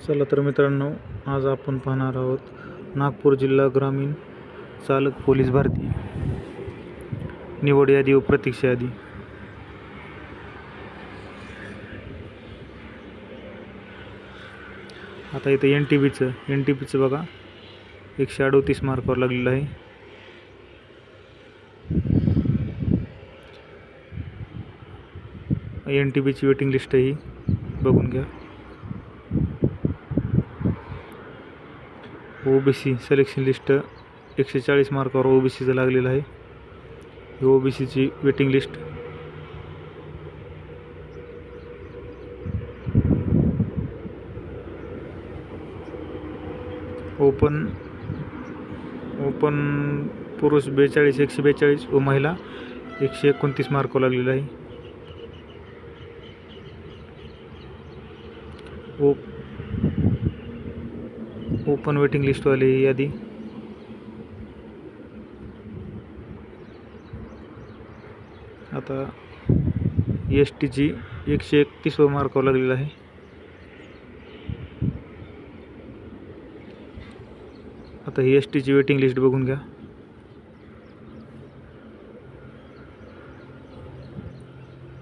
चला तर मित्रांनो, आज आपण पाहणार आहोत नागपूर जिल्हा ग्रामीण चालक पोलीस भरती निवड यादी व प्रतीक्षा यादी. आता इथे एन टी पीचं बघा 138 मार्कावर लागलेलं आहे. एन टी पीची वेटिंग लिस्ट ही बघून घ्या. ओबीसी सिलेक्शन लिस्ट 140 मार्कावर ओबीसीचं लागलेलं आहे. ही ओबीसीची वेटिंग लिस्ट. ओपन पुरुष 142 व महिला 129 मार्कावर लागलेलं आहे. ओपन वेटिंग लिस्टवाली यादी. आता एस टीची 131 मार्कावर लागलेलं आहे. आता ही एस टीची वेटिंग लिस्ट बघून घ्या.